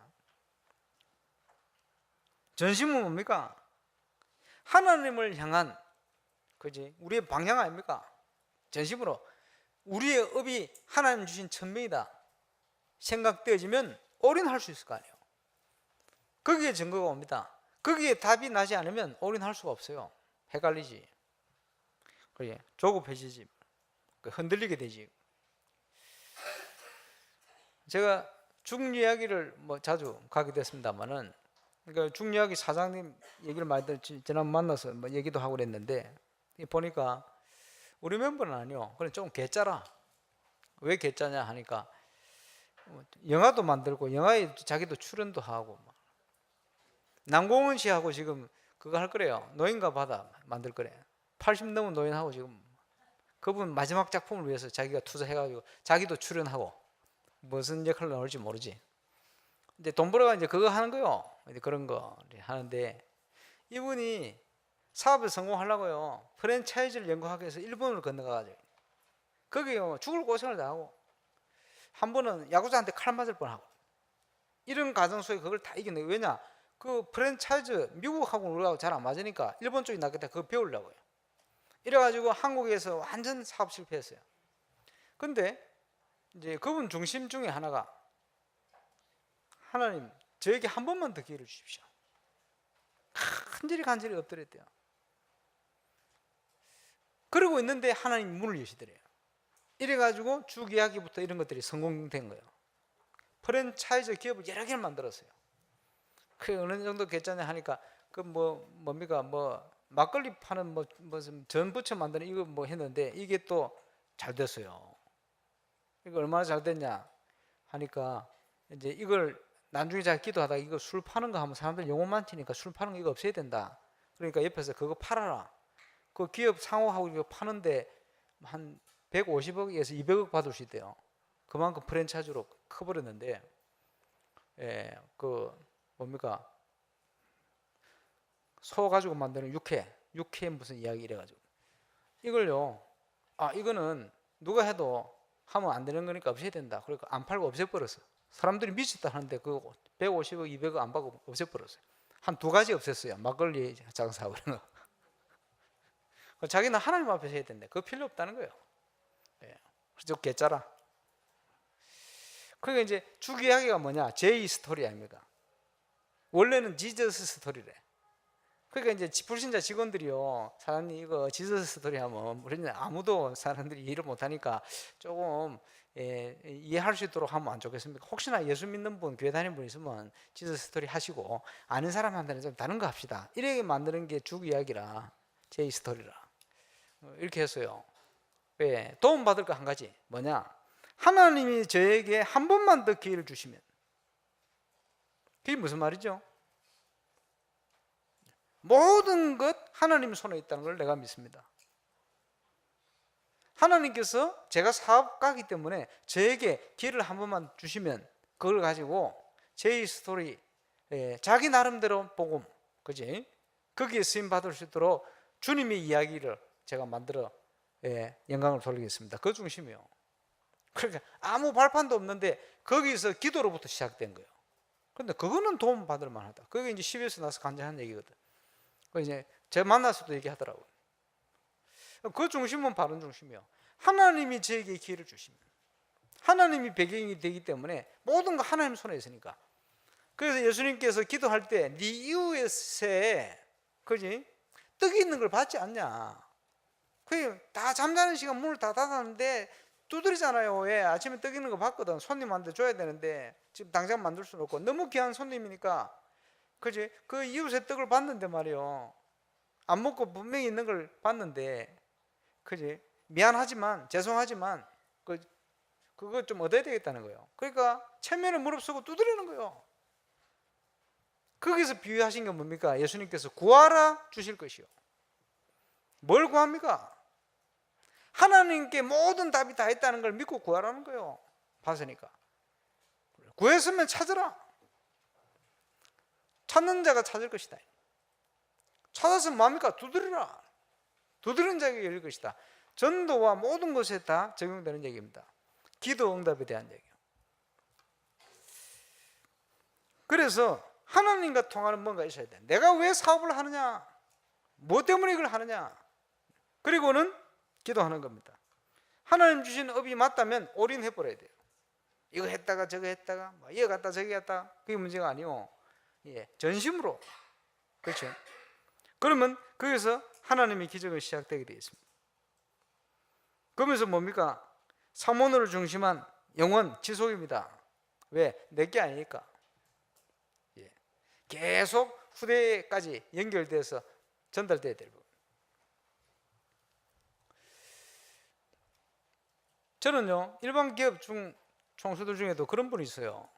전심은 뭡니까? 하나님을 향한, 그지? 우리의 방향 아닙니까? 전심으로 우리의 업이 하나님 주신 천명이다 생각되어지면 올인할 수 있을 거 아니에요. 거기에 증거가 옵니다. 거기에 답이 나지 않으면 올인할 수가 없어요. 헷갈리지, 그지? 조급해지지, 흔들리게 되지. 제가 중리야기를 뭐 자주 가게 됐습니다만은, 그러니까 중리야기 사장님 얘기를 많이 지난 만나서 뭐 얘기도 하고 그랬는데, 보니까 우리 멤버는 아니요. 그래 좀 개짜라. 왜 개짜냐 하니까, 영화도 만들고 영화에 자기도 출연도 하고, 남궁은 씨하고 지금 그거 할 거래요. 노인과 바다 만들 거래. 80 넘은 노인하고 지금 그분 마지막 작품을 위해서 자기가 투자해가지고 자기도 출연하고 무슨 역할로 나올지 모르지. 이제 돈 벌어가 이제 그거 하는 거요. 이제 그런 거 하는데, 이분이 사업에 성공하려고요. 프랜차이즈를 연구하기 위해서 일본으로 건너가가지고 거기요 죽을 고생을 다 하고, 한 번은 야구자한테 칼 맞을 뻔하고, 이런 과정 속에 그걸 다 이겨내고. 왜냐? 그 프랜차이즈 미국하고 우리하고 잘 안 맞으니까 일본 쪽이 낫겠다 그거 배우려고요. 이래가지고 한국에서 완전 사업 실패했어요. 근데 이제 그분 중심 중에 하나가, 하나님 저에게 한 번만 더 기회를 주십시오. 간절히 엎드렸대요. 그러고 있는데 하나님 문을 여시더래요. 이래가지고 주계약기부터 이런 것들이 성공된 거예요. 프랜차이즈 기업을 여러 개를 만들었어요. 그 어느 정도 괜찮냐 하니까, 그 뭡니까, 막걸리 파는 무슨 전 부쳐 만드는 이거 했는데, 이게 또 잘 됐어요. 이거 얼마나 잘 됐냐 하니까, 이제 이걸 나중에 잘 기도하다가 이거 술 파는 거 하면 사람들 영혼 많으니까 술 파는 거 이거 없애야 된다. 그러니까 옆에서 그거 팔아라. 그 기업 상호하고 이거 파는데 한 150억에서 200억 받을 수 있대요. 그만큼 프랜차이즈로 커버렸는데, 뭡니까, 소 가지고 만드는 육회 무슨 이야기 이래가지고, 이걸요, 이거는 누가 해도 하면 안 되는 거니까 없애야 된다. 그러니까 안 팔고 없애버렸어. 사람들이 미쳤다 하는데 그 150억 200억 안 받고 없애버렸어요. 한 2가지 없앴어요. 막걸리 장사하고 그런 거. 자기는 하나님 앞에서 해야 된다. 그거 필요 없다는 거예요. 그래서 개짜라. 그러니까 이제 주기하기가 뭐냐? 제이 스토리 아닙니까? 원래는 지저스 스토리래. 그러니까 이제 불신자 직원들이요, 사장님 이거 지저스 스토리 하면 우리는 아무도 사람들이 이해를 못하니까 조금 이해할 수 있도록 하면 안 좋겠습니까? 혹시나 예수 믿는 분, 교회 다니는 분 있으면 지저스 스토리 하시고, 아는 사람한테는 좀 다른 거 합시다. 이렇게 만드는 게 주 이야기라, 제이 스토리라. 이렇게 했어요. 왜? 도움 받을 거 한 가지 뭐냐? 하나님이 저에게 한 번만 더 기회를 주시면. 그게 무슨 말이죠? 모든 것 하나님 손에 있다는 걸 내가 믿습니다. 하나님께서 제가 사업가이기 때문에 저에게 기회를 한 번만 주시면 그걸 가지고 제이 스토리, 자기 나름대로 복음, 그지? 거기에 쓰임 받을 수 있도록 주님의 이야기를 제가 만들어 영광을 돌리겠습니다. 그 중심이요. 그러니까 아무 발판도 없는데 거기서 기도로부터 시작된 거예요. 그런데 그거는 도움 받을 만하다. 그게 이제 10에서 나서 간절한 얘기거든. 그 이제 제가 만나서도 얘기하더라고요. 그 중심은 바른 중심이요. 하나님이 저에게 기회를 주시면, 하나님이 배경이 되기 때문에 모든 거 하나님 손에 있으니까. 그래서 예수님께서 기도할 때 네 이웃의 새에, 그지? 떡이 있는 걸 받지 않냐? 그게 다 잠자는 시간 문을 다 닫았는데 두드리잖아요. 왜? 아침에 떡 있는 거 봤거든. 손님한테 줘야 되는데 지금 당장 만들 수는 없고 너무 귀한 손님이니까, 그지? 그 이웃의 떡을 봤는데 말이요, 안 먹고 분명히 있는 걸 봤는데, 그지? 미안하지만, 죄송하지만 그거 좀 얻어야 되겠다는 거예요. 그러니까 체면을 무릅쓰고 두드리는 거예요. 거기서 비유하신 게 뭡니까? 예수님께서 구하라 주실 것이요. 뭘 구합니까? 하나님께 모든 답이 다 있다는 걸 믿고 구하라는 거예요. 봤으니까. 구했으면 찾으라. 찾는 자가 찾을 것이다. 찾았으면 뭡니까? 두드리라. 두드리는 자에게 열릴 것이다. 전도와 모든 것에 다 적용되는 얘기입니다. 기도 응답에 대한 얘기예요. 그래서 하나님과 통하는 뭔가 있어야 돼. 내가 왜 사업을 하느냐? 뭐 때문에 이걸 하느냐? 그리고는 기도하는 겁니다. 하나님 주신 업이 맞다면 올인해 버려야 돼요. 이거 했다가 저거 했다가 이거 갔다 저기 갔다 그게 문제가 아니요. 예, 전심으로. 그렇죠? 그러면 거기서 하나님의 기적은 시작되게 되어 있습니다. 그러면서 뭡니까? 사모노를 중심한 영원 지속입니다. 왜? 내게 아니니까. 예. 계속 후대까지 연결돼서 전달돼야 되고. 저는요, 일반 기업 총수들 중에도 그런 분이 있어요.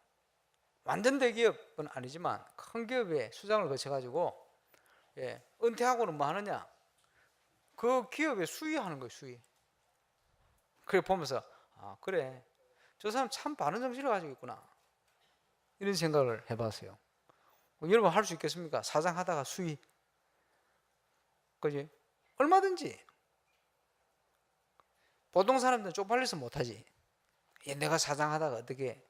완전 대기업은 아니지만 큰 기업에 수장을 거쳐가지고 은퇴하고는 뭐 하느냐? 그 기업에 수의하는 거예요, 수의. 그래 보면서 아 그래 저 사람 참 바른 정신을 가지고 있구나 이런 생각을 해봤어요. 여러분 할 수 있겠습니까? 사장 하다가 수의, 그지? 얼마든지. 보통 사람들은 쪽팔려서 못하지. 내가 사장 하다가 어떻게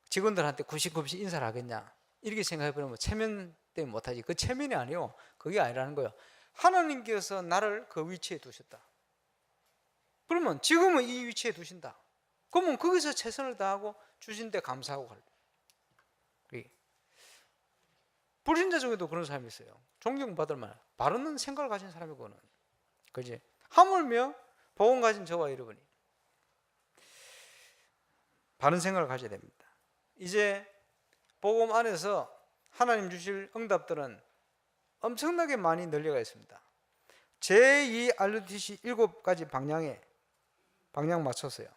직원들한테 99% 인사를 하겠냐 이렇게 생각해보면 체면 때문에 못하지. 그 체면이 아니요, 그게 아니라는 거예요. 하나님께서 나를 그 위치에 두셨다. 그러면 지금은 이 위치에 두신다. 그러면 거기서 최선을 다하고 주신 데 감사하고 갈. 불신자 중에도 그런 사람이 있어요. 존경받을 만한 바른 생각을 가진 사람이거든. 그지? 하물며 복음 가진 저와 여러분이 바른 생각을 가져야 됩니다. 이제 복음 안에서 하나님 주실 응답들은 엄청나게 많이 널려가 있습니다. 제2 RUTC 7가지 방향 맞췄어요.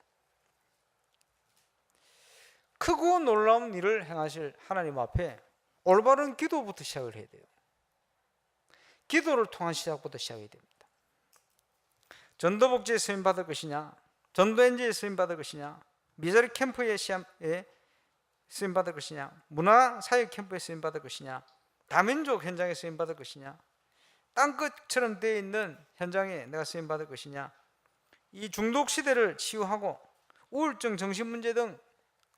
크고 놀라운 일을 행하실 하나님 앞에 올바른 기도부터 시작을 해야 돼요. 기도를 통한 시작부터 시작해야 됩니다. 전도복지에 쓰임받을 것이냐, 전도엔지에 쓰임받을 것이냐, 미자리 캠프에 쓰임받을 것이냐, 문화사역 캠프에 쓰임받을 것이냐, 다민족 현장에 쓰임받을 것이냐, 땅끝처럼 되어 있는 현장에 내가 쓰임받을 것이냐, 이 중독 시대를 치유하고 우울증, 정신문제 등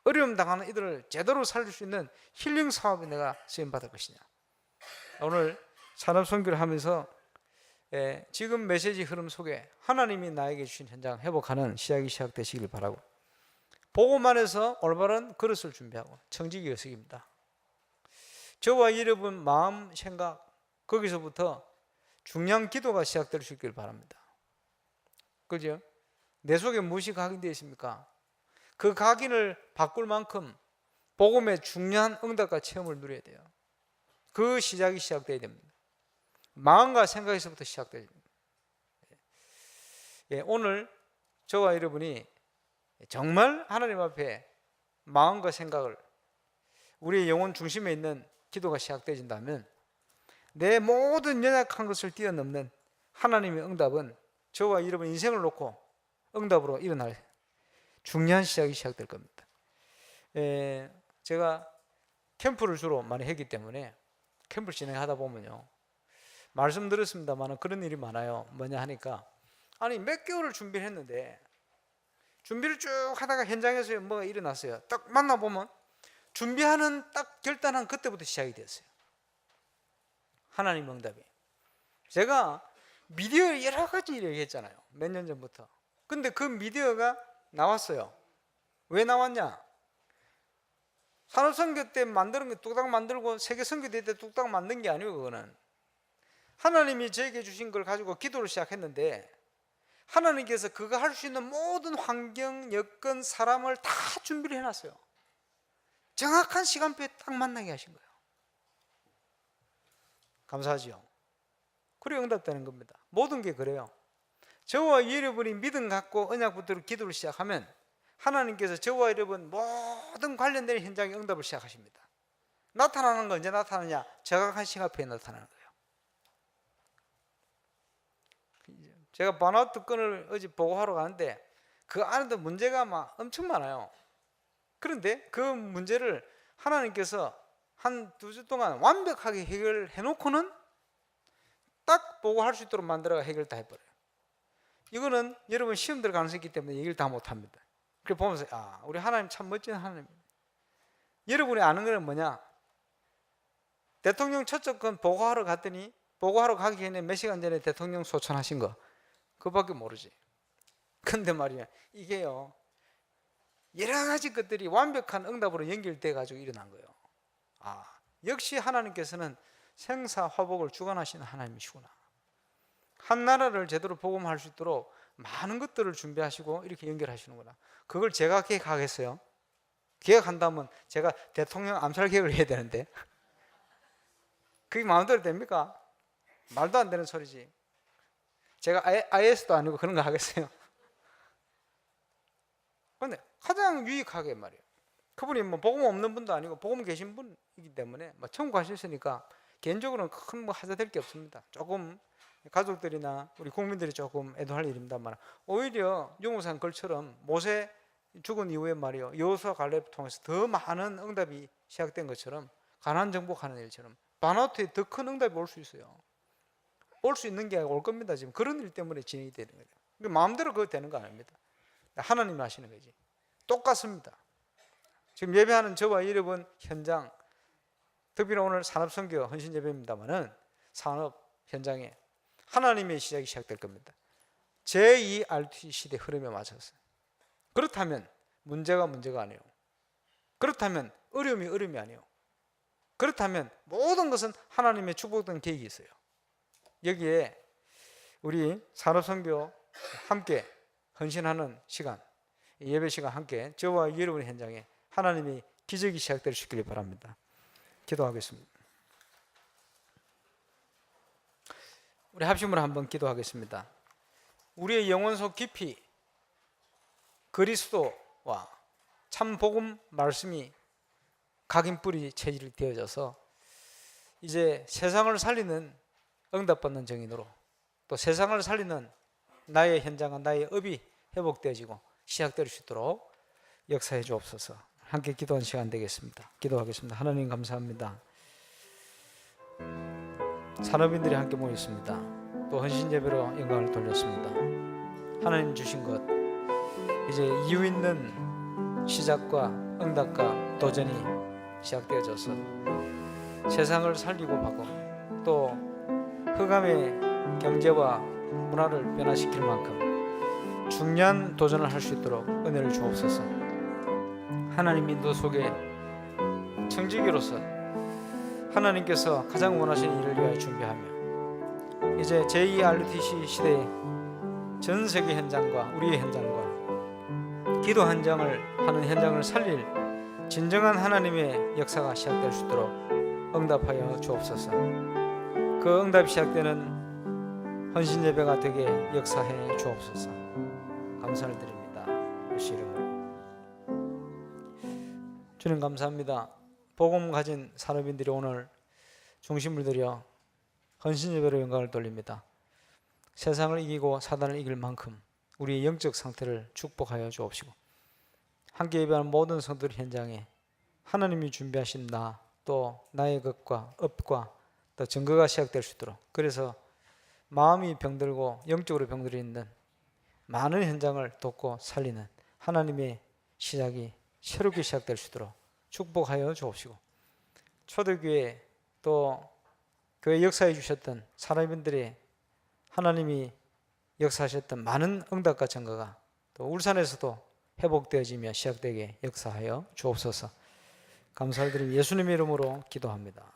어려움 당하는 이들을 제대로 살릴 수 있는 힐링 사업에 내가 쓰임받을 것이냐. 오늘 산업선교를 하면서 지금 메시지 흐름 속에 하나님이 나에게 주신 현장 회복하는 시작이 시작되시길 바라고, 복음 안에서 올바른 그릇을 준비하고 청지기 의식입니다. 저와 여러분 마음, 생각, 거기서부터 중요한 기도가 시작될 수 있길 바랍니다. 그죠? 내 속에 무엇이 각인되어 있습니까? 그 각인을 바꿀 만큼 복음의 중요한 응답과 체험을 누려야 돼요. 그 시작이 시작돼야 됩니다. 마음과 생각에서부터 시작돼야 됩니다. 오늘 저와 여러분이 정말 하나님 앞에 마음과 생각을, 우리의 영혼 중심에 있는 기도가 시작되어진다면 내 모든 연약한 것을 뛰어넘는 하나님의 응답은 저와 여러분 인생을 놓고 응답으로 일어날 중요한 시작이 시작될 겁니다. 제가 캠프를 주로 많이 했기 때문에 캠프를 진행하다 보면요, 말씀 들었습니다만 그런 일이 많아요. 뭐냐 하니까, 아니 몇 개월을 준비를 했는데 준비를 쭉 하다가 현장에서 뭐가 일어났어요. 딱 만나보면 준비하는 딱 결단한 그때부터 시작이 됐어요. 하나님 응답이. 제가 미디어에 여러 가지 얘기했잖아요, 몇 년 전부터. 근데 그 미디어가 나왔어요. 왜 나왔냐? 산업선교 때 만드는 게 뚝딱 만들고 세계선교대 때 뚝딱 만든 게 아니고, 그거는 하나님이 저에게 주신 걸 가지고 기도를 시작했는데 하나님께서 그거 할 수 있는 모든 환경, 여건, 사람을 다 준비를 해놨어요. 정확한 시간표에 딱 만나게 하신 거예요. 감사하지요? 그래 응답되는 겁니다. 모든 게 그래요. 저와 여러분이 믿음 갖고 언약 붙들고 기도를 시작하면 하나님께서 저와 여러분 모든 관련된 현장의 응답을 시작하십니다. 나타나는 건 언제 나타나냐? 정확한 시간표에 나타나는 거예요. 제가 번아웃 건을 어제 보고하러 가는데 그 안에도 문제가 막 엄청 많아요. 그런데 그 문제를 하나님께서 한 2주 동안 완벽하게 해결해 놓고는 딱 보고할 수 있도록 만들어가 해결 다 해버려요. 이거는 여러분 시험 들 가능성이 있기 때문에 얘기를 다 못합니다. 그래 보면서 우리 하나님 참 멋진 하나님입니다. 여러분이 아는 거는 뭐냐? 대통령 첫 접근 보고하러 갔더니 보고하러 가기 전에 몇 시간 전에 대통령 소천하신 거 그밖에 모르지. 근데 말이야 이게요 여러 가지 것들이 완벽한 응답으로 연결돼 가지고 일어난 거예요. 역시 하나님께서는 생사화복을 주관하시는 하나님이시구나. 한 나라를 제대로 복음할 수 있도록 많은 것들을 준비하시고 이렇게 연결하시는구나. 그걸 제가 계획하겠어요? 계획한다면 제가 대통령 암살 계획을 해야 되는데 그게 마음대로 됩니까? 말도 안 되는 소리지. 제가 IS도 아니고 그런 거 하겠어요? 그런데 가장 유익하게 말이에요. 그분이 뭐 복음 없는 분도 아니고 복음 계신 분이기 때문에 뭐 천국 가셨으니까 개인적으로는 큰 뭐 하자 될 게 없습니다. 조금 가족들이나 우리 국민들이 조금 애도할 일입니다만 오히려 용우산 글처럼 모세 죽은 이후에 말이요 여호수아 갈렙 통해서 더 많은 응답이 시작된 것처럼 가나안 정복하는 일처럼 바나우트에 더 큰 응답이 올 수 있어요. 올 수 있는 게 올 겁니다. 지금 그런 일 때문에 진행이 되는 거예요. 마음대로 그거 되는 거 아닙니다. 하나님이 하시는 거지. 똑같습니다. 지금 예배하는 저와 여러분 현장, 특별히 오늘 산업선교 헌신 예배입니다만은 산업 현장에 하나님의 시작이 시작될 겁니다. 제2 RT 시대 흐름에 맞춰서. 그렇다면 문제가 아니에요. 그렇다면 어려움이 아니에요. 그렇다면 모든 것은 하나님의 축복된 계획이 있어요. 여기에 우리 산업선교 함께 헌신하는 시간, 예배 시간 함께 저와 여러분의 현장에 하나님이 기적이 시작될 수 있기를 바랍니다. 기도하겠습니다. 우리 합심으로 한번 기도하겠습니다. 우리의 영혼 속 깊이 그리스도와 참 복음 말씀이 각인뿌리 체질이 되어져서 이제 세상을 살리는 응답받는 정인으로 또 세상을 살리는 나의 현장과 나의 업이 회복되어지고 시작될 수 있도록 역사해 주옵소서. 함께 기도하는 시간 되겠습니다. 기도하겠습니다. 하나님 감사합니다. 산업인들이 함께 모였습니다. 또 헌신 예배로 영광을 돌렸습니다. 하나님 주신 것 이제 이유 있는 시작과 응답과 도전이 시작되어져서 세상을 살리고 바꾸고 또 흑암의 경제와 문화를 변화시킬 만큼 중요한 도전을 할 수 있도록 은혜를 주옵소서. 하나님 인도 속에 청지기로서 하나님께서 가장 원하시는 일을 위하여 준비하며 이제 제2 RTC 시대의 전 세계 현장과 우리의 현장과 기도 현장을 하는 현장을 살릴 진정한 하나님의 역사가 시작될 수 있도록 응답하여 주옵소서. 그 응답이 시작되는 헌신 예배가 되게 역사해 주옵소서. 감사를 드립니다. 예수 이름으로. 주님 감사합니다. 복음 가진 산업인들이 오늘 중심을 들여 헌신 예배로 영광을 돌립니다. 세상을 이기고 사단을 이길 만큼 우리의 영적 상태를 축복하여 주옵시고 함께 예배하는 모든 성도들 현장에 하나님이 준비하신 나 또 나의 것과 업과 또 증거가 시작될 수 있도록 그래서 마음이 병들고 영적으로 병들어 있는 많은 현장을 돕고 살리는 하나님의 시작이 새롭게 시작될 수 있도록 축복하여 주옵시고 초대교회 또 교회 역사해 주셨던 사람들의 하나님이 역사하셨던 많은 응답과 증거가 또 울산에서도 회복되어지며 시작되게 역사하여 주옵소서. 감사드리며 예수님의 이름으로 기도합니다.